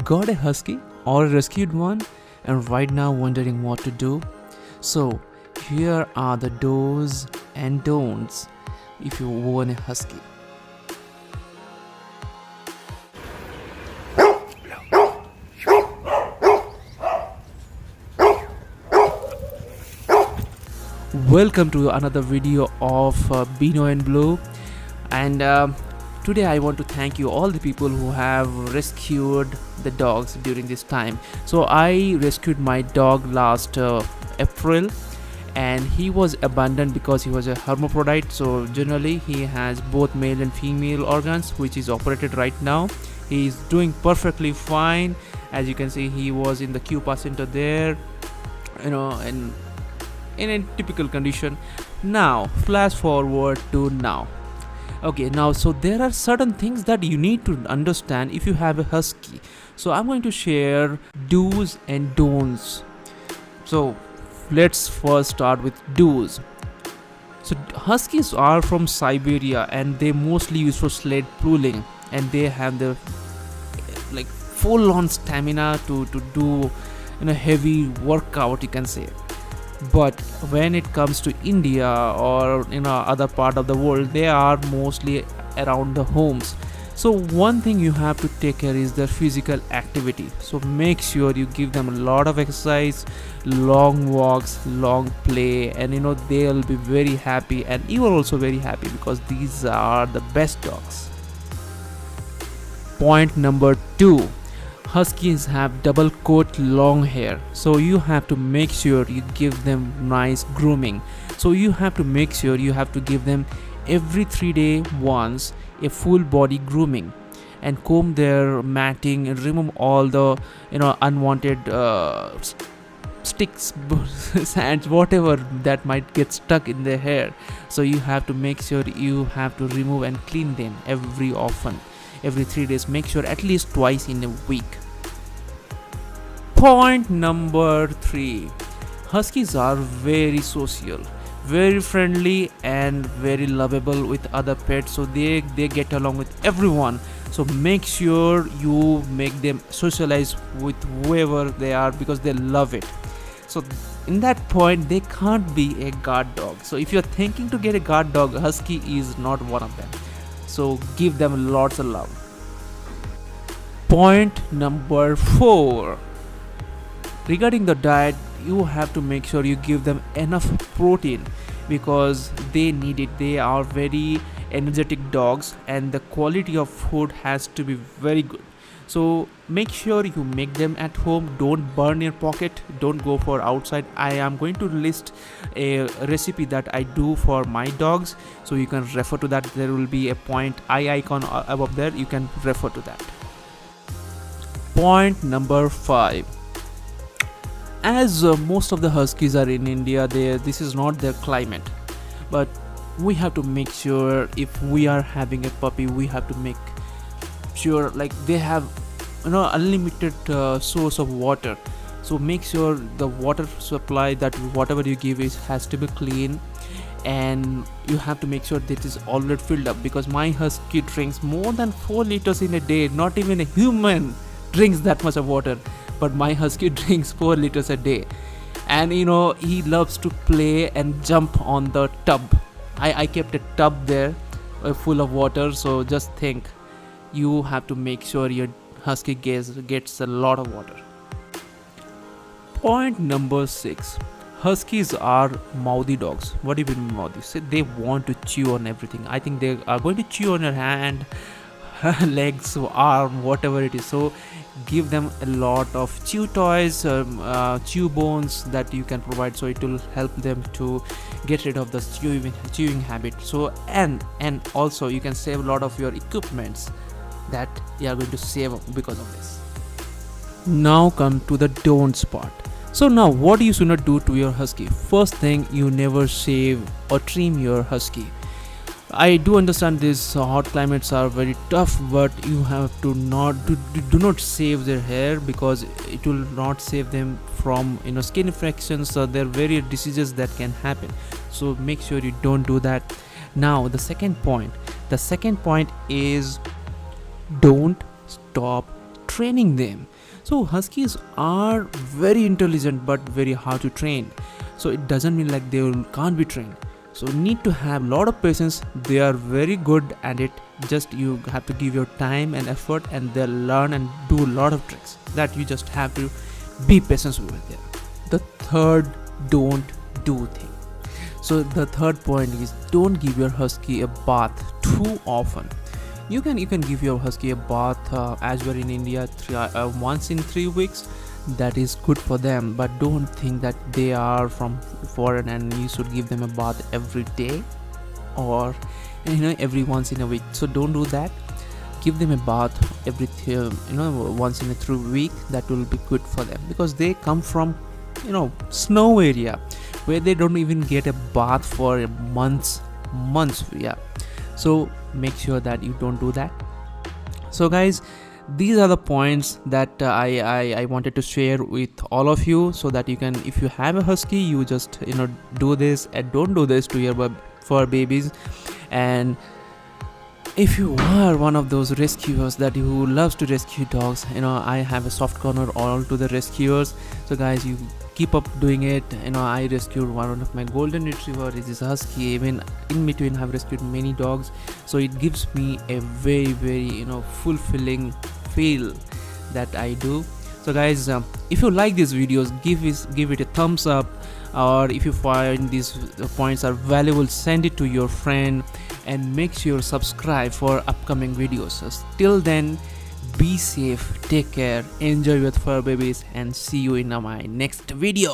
Got a husky or a rescued one and right now wondering what to do? So, here are the do's and don'ts if you own a husky. Welcome to another video of Bino and Blue, and today I want to thank you all the people who have rescued the dogs during this time. So I rescued my dog last April, and he was abandoned because he was a hermaphrodite. So generally he has both male and female organs, which is operated right now. He is doing perfectly fine. As you can see, he was in the Q-Pass center there, and in a typical condition. Now flash forward to now. Okay, now so there are certain things that you need to understand if you have a husky. So I'm going to share do's and don'ts. So let's first start with do's. So huskies are from Siberia and they mostly use for sled pulling, and they have the like full on stamina to do heavy workout, you can say. But when it comes to India or other part of the world, they are mostly around the homes. So one thing you have to take care is their physical activity. So make sure you give them a lot of exercise, long walks, long play, and they'll be very happy, and you are also very happy because these are the best dogs. Point number 2. Huskies have double coat long hair, so you have to make sure you give them nice grooming. So you have to make sure you have to give them every 3 days once a full body grooming, and comb their matting and remove all the unwanted sticks, sands, whatever that might get stuck in their hair. So you have to make sure you have to remove and clean them every 3 days. Make sure at least twice in a week. Point number 3. Huskies are very social, very friendly, and very lovable with other pets. So they get along with everyone. So make sure you make them socialize with whoever they are because they love it. So in that point, they can't be a guard dog. So if you're thinking to get a guard dog, husky is not one of them. So give them lots of love. Point number 4. Regarding the diet, you have to make sure you give them enough protein because they need it. They are very energetic dogs and the quality of food has to be very good. So make sure you make them at home. Don't burn your pocket. Don't go for outside. I am going to list a recipe that I do for my dogs, so you can refer to that. There will be a point I icon above there. You can refer to that. Point number 5. As most of the huskies are in India, this is not their climate, but we have to make sure if we are having a puppy, we have to make sure like they have unlimited source of water. So make sure the water supply, that whatever you give has to be clean, and you have to make sure that it is already filled up, because my husky drinks more than 4 liters in a day. Not even a human drinks that much of water, but my husky drinks 4 liters a day. And he loves to play and jump on the tub. I kept a tub there full of water. So just think, you have to make sure your husky gets a lot of water. Point number 6. Huskies are mouthy dogs. What do you mean mouthy? So they want to chew on everything. I think they are going to chew on your hand, legs, arm, whatever it is. So give them a lot of chew toys, chew bones that you can provide, so it will help them to get rid of the chewing habit. So and also you can save a lot of your equipments that you are going to save because of this. Now come to the don'ts part. So now what you should not do to your husky. First thing, you never shave or trim your husky. I do understand these hot climates are very tough, but you have to do not shave their hair, because it will not save them from skin infections. There are various diseases that can happen. So make sure you don't do that. Now the second point is, don't stop training them. So huskies are very intelligent but very hard to train. So it doesn't mean like can't be trained. So need to have a lot of patience. They are very good at it. Just you have to give your time and effort, and they'll learn and do a lot of tricks that you just have to be patient with them. The third don't do thing. So the third point is don't give your husky a bath too often. You can give your husky a bath as we're in India once in 3 weeks. That is good for them, but don't think that they are from foreign and you should give them a bath every day or every once in a week. So don't do that. Give them a bath every once in a 3 week. That will be good for them, because they come from snow area where they don't even get a bath for months. Yeah, so make sure that you don't do that. So guys, these are the points that I wanted to share with all of you, so that you can, if you have a husky, you just do this and don't do this to your fur babies. And if you are one of those rescuers that who loves to rescue dogs, I have a soft corner all to the rescuers. So guys, you keep up doing it. I rescued one of my golden retriever. It is a husky. Even in between, I've rescued many dogs. So it gives me a very, very fulfilling feel that I do. So guys, if you like these videos, give it a thumbs up, or if you find these points are valuable, send it to your friend, and make sure subscribe for upcoming videos. So till then, be safe, take care, enjoy with fur babies, and see you in my next video.